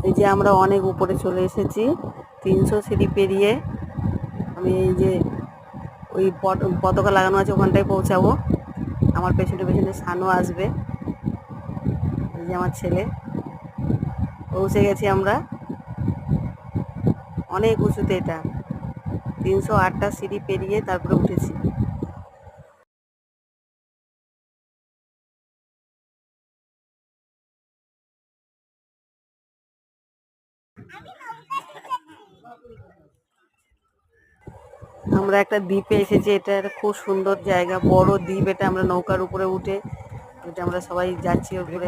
এই যে আমরা অনেক উপরে চলে এসেছি, 300 সিঁড়ি পেরিয়ে আমি এই যে ওই পতাকা লাগানো আছে ওখানটায় পৌঁছাবো। আমার পেছনে পেছনে সানও আসবে। এই যে আমার ছেলে, পৌঁছে গেছি আমরা। অনেক উঁচুতে, এটা 308টা সিঁড়ি পেরিয়ে তারপরে উঠেছি। আমরা একটা দ্বীপে এসেছি, এটা একটা খুব সুন্দর জায়গা, বড় দ্বীপ এটা। আমরা নৌকার উপরে উঠে এটা আমরা সবাই যাচ্ছি উপরে।